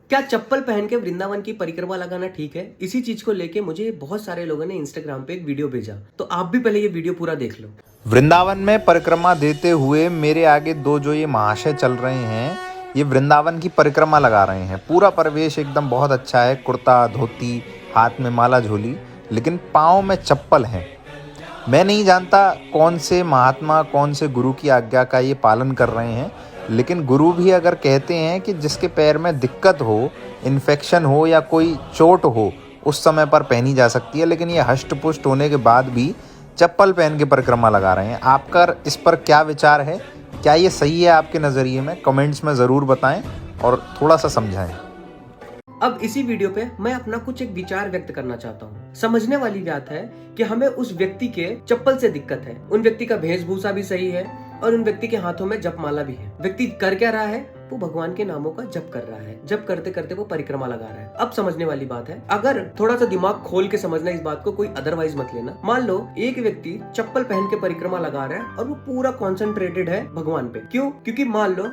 क्या चप्पल पहन के वृंदावन की परिक्रमा लगाना ठीक है? इसी चीज को लेके मुझे बहुत सारे लोगों ने इंस्टाग्राम पे एक वीडियो भेजा, तो आप भी पहले ये वीडियो पूरा देख लो। वृंदावन में परिक्रमा देते हुए मेरे आगे दो जो ये महाशय चल रहे हैं, ये वृंदावन की परिक्रमा लगा रहे हैं। पूरा परिवेश एकदम बहुत अच्छा है, कुर्ता धोती, हाथ में माला झोली, लेकिन पाँव में चप्पल है। मैं नहीं जानता कौन से महात्मा, कौन से गुरु की आज्ञा का ये पालन कर रहे हैं, लेकिन गुरु भी अगर कहते हैं कि जिसके पैर में दिक्कत हो, इन्फेक्शन हो या कोई चोट हो, उस समय पर पहनी जा सकती है, लेकिन ये हष्ट पुष्ट होने के बाद भी चप्पल पहन के परिक्रमा लगा रहे हैं। आपका इस पर क्या विचार है? क्या ये सही है आपके नज़रिए में? कमेंट्स में ज़रूर बताएं और थोड़ा सा समझाएं। अब इसी वीडियो पे मैं अपना कुछ एक विचार व्यक्त करना चाहता हूँ। समझने वाली बात है कि हमें उस व्यक्ति के चप्पल से दिक्कत है, उन व्यक्ति का वेशभूषा भी सही है और उन व्यक्ति के हाथों में जपमाला भी है। व्यक्ति कर क्या रहा है? वो भगवान के नामों का जप कर रहा है। जप करते करते वो परिक्रमा लगा रहा है। अब समझने वाली बात है, अगर थोड़ा सा दिमाग खोल के समझना इस बात को, कोई अदरवाइज मत लेना। मान लो एक व्यक्ति चप्पल पहन के परिक्रमा लगा रहा है और वो पूरा कॉन्सेंट्रेटेड है भगवान पे। क्यों? क्योंकि मान लो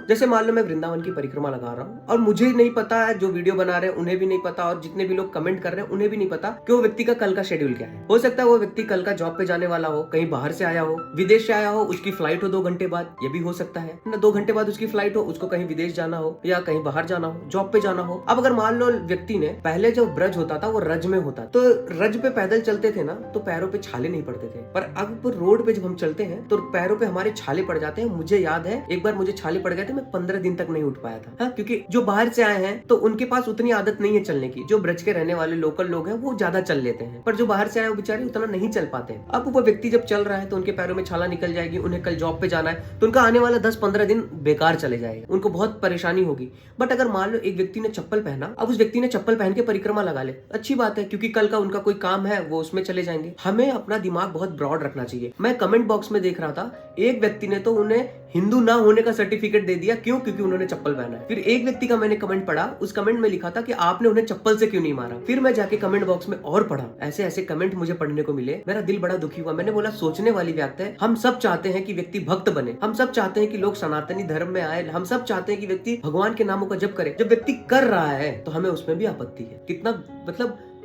मैं वृंदावन की परिक्रमा लगा रहा हूँ और मुझे नहीं पता है, जो वीडियो बना रहे हैं उन्हें भी नहीं पता, और जितने भी लोग कमेंट कर रहे हैं उन्हें भी नहीं पता कि वो व्यक्ति का कल का शेड्यूल क्या है। हो सकता है वो व्यक्ति कल का जॉब पे जाने वाला हो, कहीं बाहर से आया हो, विदेश से आया हो, उसकी फ्लाइट हो 2 घंटे बाद, ये भी हो सकता है ना। 2 घंटे बाद उसकी फ्लाइट हो, उसको कहीं विदेश जाना हो या कहीं बाहर जाना हो, जॉब पे जाना हो। अब अगर मान लो व्यक्ति ने पहले जो ब्रज होता था वो रज में होता, तो रज पे पैदल चलते थे ना, तो पैरों पे छाले नहीं पड़ते थे। पर अब रोड पे जब हम चलते हैं तो पैरों पे हमारे छाले पड़ जाते हैं। मुझे याद है एक बार मुझे छाले पड़ गए थे, मैं 15 दिन तक नहीं उठ पाया था। हाँ, क्योंकि जो बाहर से आए हैं तो उनके पास उतनी आदत नहीं है चलने की। जो ब्रज के रहने वाले लोकल लोग हैं वो ज्यादा चल लेते हैं, पर जो बाहर से आए वो बेचारे उतना नहीं चल पाते हैं। अब वो व्यक्ति जब चल रहा है तो उनके पैरों में छाला निकल जाएगी, उन्हें कल जॉब पे जाना है, तो उनका आने वाला 10-15 दिन बेकार चले जाएगा, उनको बहुत परेशानी होगी। बट अगर मान लो एक व्यक्ति ने चप्पल पहना, अब उस व्यक्ति ने चप्पल पहन के परिक्रमा लगा ले, अच्छी बात है, क्योंकि कल का उनका कोई काम है वो उसमें चले जाएंगे। हमें अपना दिमाग बहुत ब्रॉड रखना चाहिए। मैं कमेंट बॉक्स में देख रहा था, एक व्यक्ति ने तो उन्हें हिंदू ना होने का सर्टिफिकेट दे दिया। क्यों? क्योंकि उन्होंने चप्पल पहना है। फिर एक व्यक्ति का मैंने कमेंट पढ़ा, उस कमेंट में लिखा था कि आपने उन्हें चप्पल से क्यों नहीं मारा। फिर मैं जाके कमेंट बॉक्स में और पढ़ा, ऐसे ऐसे कमेंट मुझे पढ़ने को मिले, मेरा दिल बड़ा दुखी हुआ। मैंने बोला सोचने वाली बात है। हम सब चाहते हैं कि व्यक्ति भक्त बने, हम सब चाहते हैं कि लोग सनातनी धर्म में आए, हम सब चाहते हैं कि व्यक्ति भगवान के नामों का जप करे। जब व्यक्ति कर रहा है तो हमें उसमें भी आपत्ति है।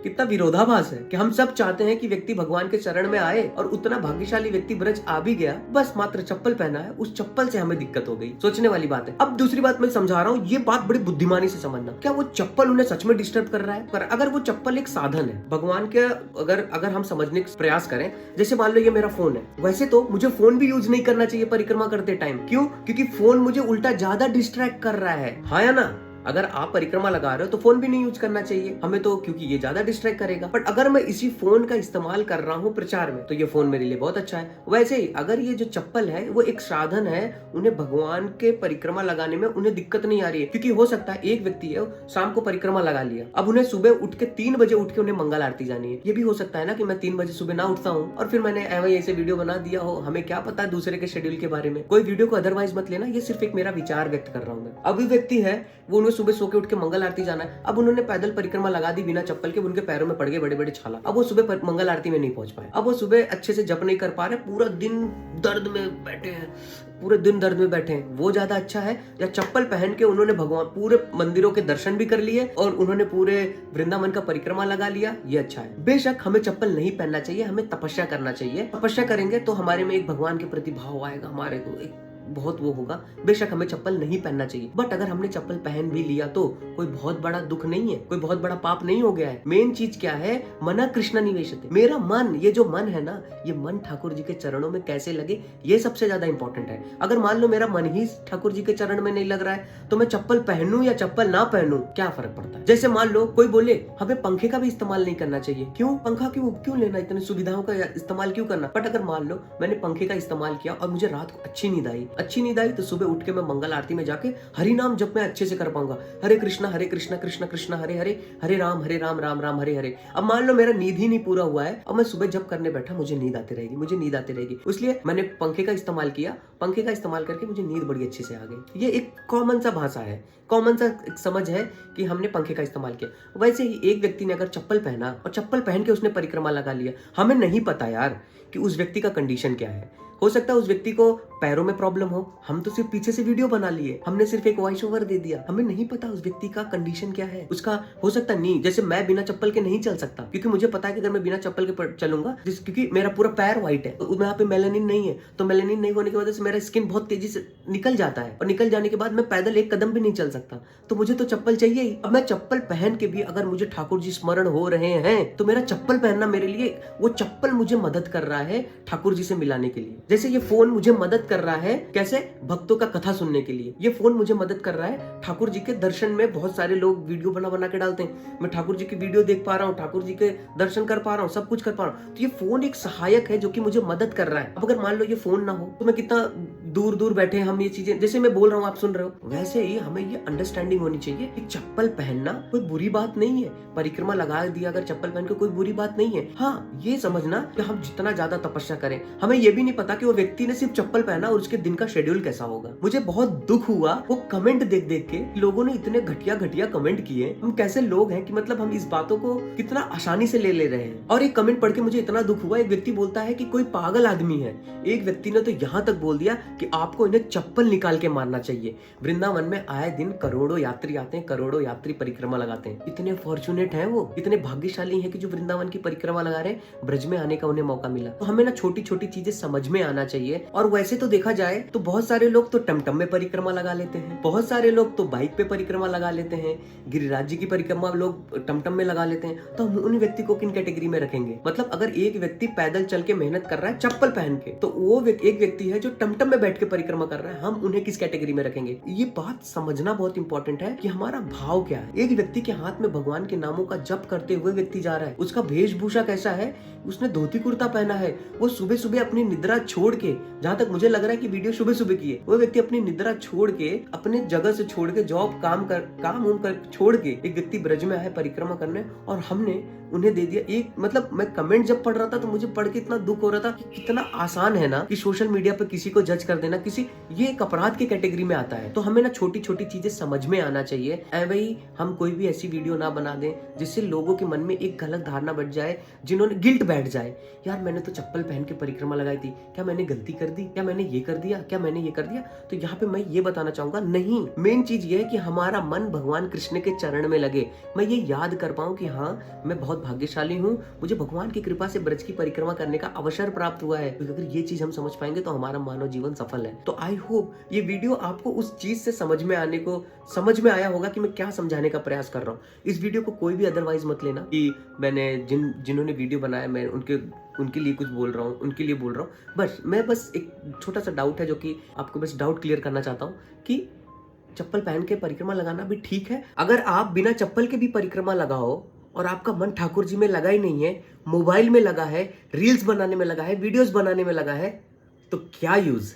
कितना विरोधाभास है कि हम सब चाहते हैं कि व्यक्ति भगवान के चरण में आए और उतना भाग्यशाली व्यक्ति ब्रज आ भी गया, बस मात्र चप्पल पहना है, उस चप्पल से हमें दिक्कत हो गई। सोचने वाली बात है। अब दूसरी बात मैं समझा रहा हूँ, ये बात बड़ी बुद्धिमानी से समझना। क्या वो चप्पल उन्हें सच में डिस्टर्ब कर रहा है? पर अगर वो चप्पल एक साधन है भगवान के, अगर हम समझने का प्रयास करें, जैसे मान लो ये मेरा फोन है, वैसे तो मुझे फोन भी यूज नहीं करना चाहिए परिक्रमा करते टाइम। क्यों? क्योंकि फोन मुझे उल्टा ज्यादा डिस्ट्रैक्ट कर रहा है, हाँ या ना? अगर आप परिक्रमा लगा रहे हो तो फोन भी नहीं यूज करना चाहिए हमें तो, क्योंकि ये ज्यादा डिस्ट्रैक्ट करेगा। बट अगर मैं इसी फोन का इस्तेमाल कर रहा हूँ प्रचार में, तो ये फोन मेरे लिए बहुत अच्छा है। वैसे ही अगर ये जो चप्पल है वो एक साधन है, उन्हें भगवान के परिक्रमा लगाने में उन्हें दिक्कत नहीं आ रही है। क्योंकि हो सकता है एक व्यक्ति है शाम को परिक्रमा लगा लिया, अब उन्हें सुबह उठ के 3 बजे उठ के उन्हें मंगल आरती जानी है। ये भी हो सकता है ना कि मैं 3 बजे सुबह ना उठता हूँ और फिर मैंने ऐसे वीडियो बना दिया हो। हमें क्या पता दूसरे के शेड्यूल के बारे में। कोई वीडियो को अदरवाइज मत लेना, ये सिर्फ एक मेरा विचार व्यक्त कर रहा हूँ मैं। अभी व्यक्ति है वो, उन्हें सुबह सो के उठ के मंगल आरती जाना है, अब उन्होंने पैदल परिक्रमा लगा दी बिना चप्पल के, उनके पैरों में पड़ गए बड़े बड़े छाला, अब वो सुबह मंगल आरती में नहीं पहुंच पाए, अब वो सुबह अच्छे से जप नहीं कर पा रहे, पूरा दिन दर्द में बैठे हैं। वो ज्यादा अच्छा है या चप्पल पहन के उन्होंने भगवान पूरे मंदिरों के दर्शन भी कर लिए और उन्होंने पूरे वृंदावन का परिक्रमा लगा लिया? ये अच्छा है। बेशक हमें चप्पल नहीं पहनना चाहिए, हमें तपस्या करना चाहिए। तपस्या करेंगे तो हमारे में एक भगवान के प्रति भाव आएगा, हमारे को एक बहुत वो होगा। बेशक हमें चप्पल नहीं पहनना चाहिए, बट अगर हमने चप्पल पहन भी लिया तो कोई बहुत बड़ा दुख नहीं है, कोई बहुत बड़ा पाप नहीं हो गया है। मेन चीज क्या है? मना कृष्ण निवेशते, मेरा मन, ये जो मन है ना, ये मन ठाकुर जी के चरणों में कैसे लगे, ये सबसे ज्यादा इंपॉर्टेंट है। अगर मान लो मेरा मन ही ठाकुर जी के चरण में नहीं लग रहा है तो मैं चप्पल पहनूं या चप्पल ना पहनूं, क्या फर्क पड़ता है? जैसे मान लो कोई बोले हमें पंखे का भी इस्तेमाल नहीं करना चाहिए। क्यों? पंखा क्यों लेना, इतनी सुविधाओं का इस्तेमाल क्यों करना? बट अगर मान लो मैंने पंखे का इस्तेमाल किया और मुझे रात को अच्छी नींद आई तो सुबह उठ के मैं मंगल आरती में जाके हरि नाम जब मैं अच्छे से कर पाऊंगा, हरे कृष्णा कृष्ण कृष्ण हरे हरे, हरे राम राम राम हरे हरे। अब मान लो मेरा नींद ही नहीं पूरा हुआ है और मैं सुबह जब करने बैठा मुझे नींद आती रहेगी, इसलिए मैंने पंखे का इस्तेमाल किया। पंखे का इस्तेमाल करके मुझे नींद बड़ी अच्छे से आ गई। ये एक कॉमन सा भाषा है, कॉमन सा समझ है कि हमने पंखे का इस्तेमाल किया। वैसे ही एक व्यक्ति ने अगर चप्पल पहना और चप्पल पहन के उसने परिक्रमा लगा लिया, हमें नहीं पता यार कि उस व्यक्ति का कंडीशन क्या है। हो सकता है उस व्यक्ति को पैरों में प्रॉब्लम हो, हम तो सिर्फ पीछे से वीडियो बना लिए, हमने सिर्फ एक वॉइस ओवर दे दिया, हमें नहीं पता उस व्यक्ति का कंडीशन क्या है, उसका हो सकता नहीं, जैसे मैं बिना चप्पल के नहीं चल सकता क्योंकि मुझे पता है कि अगर मैं बिना चप्पल के चलूंगा क्योंकि मेरा पूरा पैर व्हाइट है, तो यहाँ पे मेलानिन नहीं है, तो मेलानिन नहीं होने की वजह से मेरा स्किन बहुत तेजी से निकल जाता है और निकल जाने के बाद मैं पैदल एक कदम भी नहीं चल सकता, तो मुझे तो चप्पल चाहिए ही। अब मैं चप्पल पहन के भी अगर मुझे ठाकुर जी स्मरण हो रहे हैं तो मेरा चप्पल पहनना मेरे लिए, वो चप्पल मुझे मदद कर रहा है ठाकुर जी से मिलाने के लिए। जैसे ये फोन मुझे मदद कर रहा है कैसे, भक्तों का कथा सुनने के लिए, ये फोन मुझे मदद कर रहा है ठाकुर जी के दर्शन में। बहुत सारे लोग वीडियो बना के डालते हैं, मैं ठाकुर जी की वीडियो देख पा रहा हूँ, ठाकुर जी के दर्शन कर पा रहा हूँ, सब कुछ कर पा रहा हूँ। तो ये फोन एक सहायक है जो कि मुझे मदद कर रहा है। अब अगर मान लो ये फोन ना हो तो मैं कितना दूर दूर बैठे हम ये चीजें, जैसे मैं बोल रहा हूँ आप सुन रहे हो, वैसे ही हमें ये अंडरस्टैंडिंग होनी चाहिए कि चप्पल पहनना कोई बुरी बात नहीं है, परिक्रमा लगा दिया अगर चप्पल पहन के कोई बुरी बात नहीं है। हाँ, ये समझना कि हम जितना ज्यादा तपस्या करें, हमें ये भी नहीं पता कि वो व्यक्ति ने सिर्फ चप्पल पहना और उसके दिन का शेड्यूल कैसा होगा। मुझे बहुत दुख हुआ वो कमेंट देख देख के, लोगों ने इतने घटिया घटिया कमेंट किए। हम कैसे लोग हैं कि मतलब हम इस बातों को कितना आसानी से ले रहे हैं। और एक कमेंट पढ़ के मुझे इतना दुख हुआ, एक व्यक्ति बोलता है कि कोई पागल आदमी है, एक व्यक्ति ने तो यहाँ तक बोल दिया कि आपको इन्हें चप्पल निकाल के मारना चाहिए। वृंदावन में आए दिन करोड़ों यात्री आते हैं, करोड़ों यात्री परिक्रमा लगाते हैं। इतने फॉर्चुनेट हैं वो, इतने भाग्यशाली हैं कि जो वृंदावन की परिक्रमा लगा रहे हैं, ब्रज में आने का उन्हें मौका मिला। तो हमें ना छोटी छोटी चीजें समझ में आना चाहिए। और वैसे तो देखा जाए तो बहुत सारे लोग तो टमटम में परिक्रमा लगा लेते हैं, बहुत सारे लोग तो बाइक पे परिक्रमा लगा लेते हैं, गिरिराज जी की परिक्रमा लोग टमटम में लगा लेते हैं। तो हम उन व्यक्ति को किन कैटेगरी में रखेंगे? मतलब अगर एक व्यक्ति पैदल चल के मेहनत कर रहा है चप्पल पहन के, तो वो एक व्यक्ति है जो टमटम में बैठ के परिक्रमा कर रहा है, हम उन्हें किस कैटेगरी में रखेंगे? ये बात समझना बहुत इंपॉर्टेंट है कि हमारा भाव क्या है। एक व्यक्ति के हाथ में भगवान के नामों का जप करते हुए व्यक्ति जा रहा है, उसका वेशभूषा कैसा है? उसने धोती कुर्ता पहना है, वो सुबह सुबह अपनी निद्रा छोड़ के, जहां तक मुझे लग रहा है कि वीडियो सुबह सुबह की है, वो व्यक्ति अपनी निद्रा छोड़ के, अपने जगह से छोड़ के, जॉब काम छोड़ के एक व्यक्ति ब्रज में आया परिक्रमा करने, और हमने उन्हें दे दिया एक, मतलब मैं कमेंट जब पढ़ रहा था तो मुझे पढ़ के इतना दुख हो रहा था कि कितना आसान है ना कि सोशल मीडिया पे किसी को जज कर देना, ये एक अपराध की कैटेगरी में आता है। तो हमें ना छोटी छोटी चीजें समझ में आना चाहिए। वही हम कोई भी ऐसी वीडियो ना बना दें जिससे लोगों के मन में एक गलत धारणा बैठ जाए, जिन्होंने गिल्ट बैठ जाए, यार मैंने तो चप्पल पहन के परिक्रमा लगाई थी, क्या मैंने गलती कर दी, क्या मैंने ये कर दिया, क्या मैंने ये कर दिया? तो यहाँ पे मैं ये बताना चाहूंगा, नहीं, मेन चीज ये है कि हमारा मन भगवान कृष्ण के चरण में लगे। मैं ये याद कर पाऊं कि हाँ, मैं बहुत भाग्यशाली हूँ, मुझे भगवान की कृपा से ब्रज की परिक्रमा करने का अवसर प्राप्त हुआ है। तो अगर ये चीज हम समझ पाएंगे तो हमारा मानव जीवन सफल है। तो आई होप ये वीडियो आपको उस चीज से समझ में आया होगा कि मैं क्या समझाने का प्रयास कर रहा हूँ। इस वीडियो को कोई भी अदरवाइज मत लेना कि मैंने जिन्होंने वीडियो बनाया मैं उनके लिए कुछ बोल रहा हूँ, उनके लिए बोल रहा हूँ। मैं बस एक छोटा सा डाउट है जो कि आपको बस डाउट क्लियर करना चाहता हूँ कि चप्पल पहन के परिक्रमा लगाना भी ठीक है। अगर आप बिना चप्पल के भी परिक्रमा लगाओ और आपका मन ठाकुर जी में लगा ही नहीं है, मोबाइल में लगा है, रील्स बनाने में लगा है, वीडियोस बनाने में लगा है, तो क्या यूज?